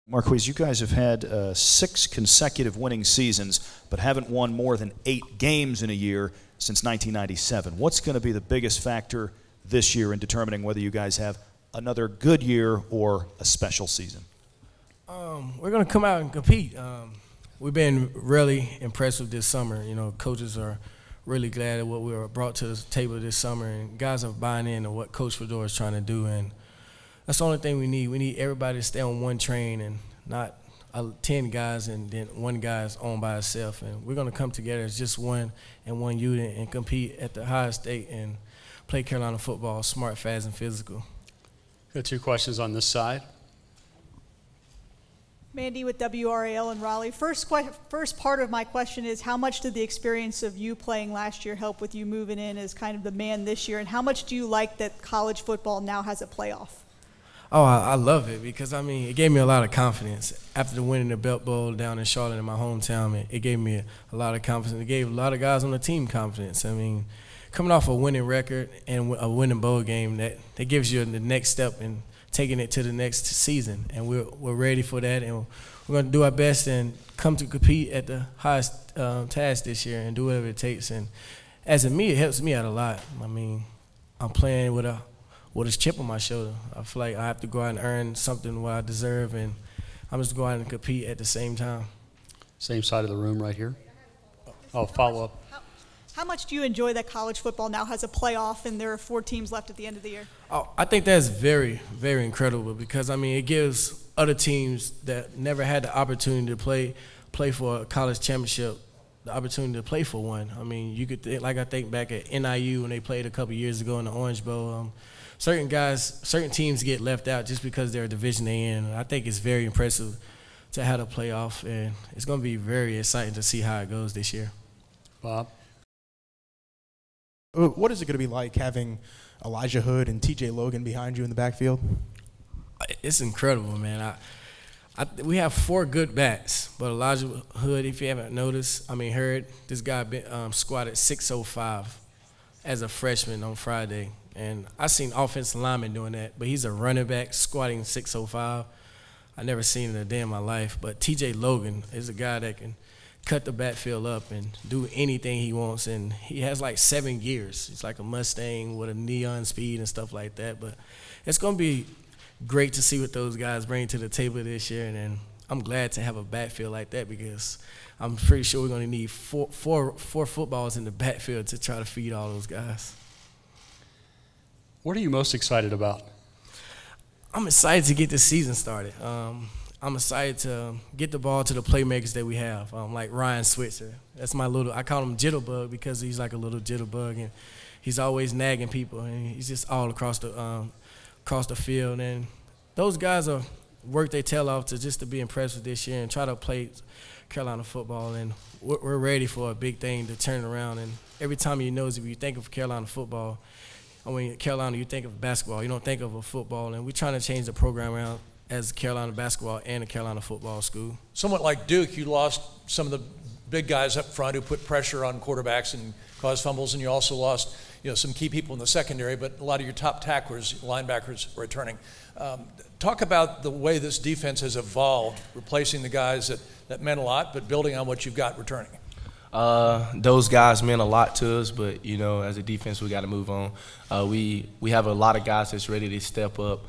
Marquise, you guys have had 6 consecutive winning seasons, but haven't won more than 8 games in a year since 1997. What's going to be the biggest factor this year in determining whether you guys have another good year or a special season? We're going to come out and compete. We've been really impressed with this summer. You know, coaches are really glad at what we were brought to the table this summer, and guys are buying in to what Coach Fedora is trying to do. And that's the only thing we need. We need everybody to stay on one train and not 10 guys and then one guy's on by himself. And we're going to come together as just one and one unit and compete at the highest state and play Carolina football, smart, fast, and physical. Got 2 questions on this side. Mandy with WRAL in Raleigh. First part of my question is, how much did the experience of you playing last year help with you moving in as kind of the man this year, and how much do you like that college football now has a playoff? Oh, I love it because, I mean, it gave me a lot of confidence. After winning the Belt Bowl down in Charlotte in my hometown, it gave me a lot of confidence. It gave a lot of guys on the team confidence. I mean, coming off a winning record and a winning bowl game, that gives you the next step in taking it to the next season. And we're ready for that, and we're going to do our best and come to compete at the highest task this year and do whatever it takes. And as a me, it helps me out a lot. I mean, I'm playing with a chip on my shoulder. I feel like I have to go out and earn something what I deserve, and I'm just going out and compete at the same time. Same side of the room right here. Oh, follow up. How much do you enjoy that college football now has a playoff and there are 4 teams left at the end of the year? Oh, I think that's very, very incredible because, I mean, it gives other teams that never had the opportunity to play for a college championship the opportunity to play for one. I mean, you could think, like I think back at NIU when they played a couple years ago in the Orange Bowl. Certain teams get left out just because they're a Division A in. I think it's very impressive to have a playoff, and it's going to be very exciting to see how it goes this year. Bob? What is it going to be like having Elijah Hood and TJ Logan behind you in the backfield? It's incredible, man. We have 4 good backs, but Elijah Hood, if you haven't noticed, heard this guy squatted 605 as a freshman on Friday. And I seen offensive linemen doing that, but he's a running back squatting 605. I never seen it a day in my life. But TJ Logan is a guy that can cut the backfield up and do anything he wants, and he has like 7 gears. It's like a Mustang with a neon speed and stuff like that. But it's going to be great to see what those guys bring to the table this year, and I'm glad to have a backfield like that because I'm pretty sure we're going to need four footballs in the backfield to try to feed all those guys. What are you most excited about? I'm excited to get the season started. I'm excited to get the ball to the playmakers that we have, like Ryan Switzer. That's my I call him Jitterbug because he's like a little jitterbug, and he's always nagging people, and he's just all across the field. And those guys are work their tail off to be impressed with this year and try to play Carolina football. And we're ready for a big thing to turn around. And every time if you think of Carolina football, Carolina, you think of basketball. You don't think of a football. And we're trying to change the program around as Carolina basketball and a Carolina football school. Somewhat like Duke, you lost some of the big guys up front who put pressure on quarterbacks and caused fumbles, and you also lost some key people in the secondary, but a lot of your top tacklers, linebackers, were returning. Talk about the way this defense has evolved, replacing the guys that meant a lot, but building on what you've got returning. Those guys meant a lot to us, but as a defense, we got to move on. We have a lot of guys that's ready to step up.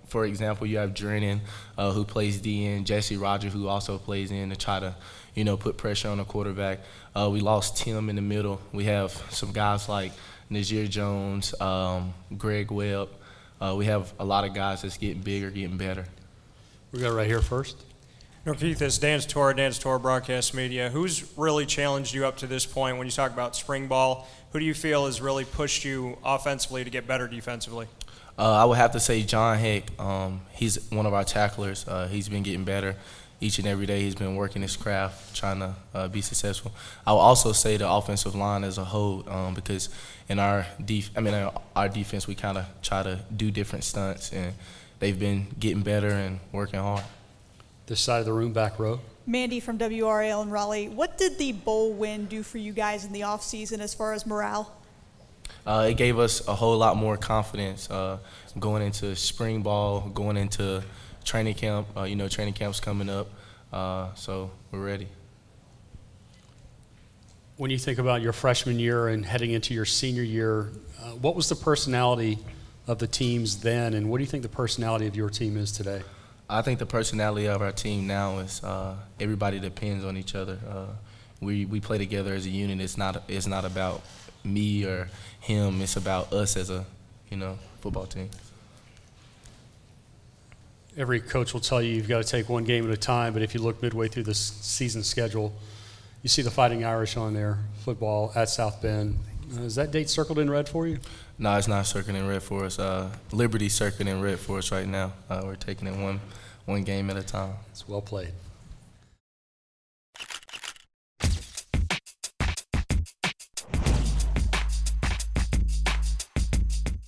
For example, you have Drennan, who plays DN, Jesse Rogers, who also plays in to try to, put pressure on the quarterback. We lost Tim in the middle. We have some guys like Najir Jones, Greg Webb. We have a lot of guys that's getting bigger, getting better. We got right here first. Norkeithus, Dan Torr, Broadcast Media. Who's really challenged you up to this point when you talk about spring ball? Who do you feel has really pushed you offensively to get better defensively? I would have to say John Heck. He's one of our tacklers. He's been getting better each and every day. He's been working his craft, trying to be successful. I would also say the offensive line as a whole, because in our defense, we kind of try to do different stunts, and they've been getting better and working hard. This side of the room, back row. Mandy from WRAL in Raleigh. What did the bowl win do for you guys in the offseason as far as morale? It gave us a whole lot more confidence going into spring ball, going into training camp. Training camp's coming up, so we're ready. When you think about your freshman year and heading into your senior year, what was the personality of the teams then, and what do you think the personality of your team is today? I think the personality of our team now is everybody depends on each other. We play together as a unit. It's not about me or him. It's about us as a football team. Every coach will tell you you've got to take one game at a time, but if you look midway through the season schedule, you see the Fighting Irish on there, football at South Bend. Is that date circled in red for you? No, it's not circled in red for us. Liberty's circled in red for us right now. We're taking it one game at a time. It's well played.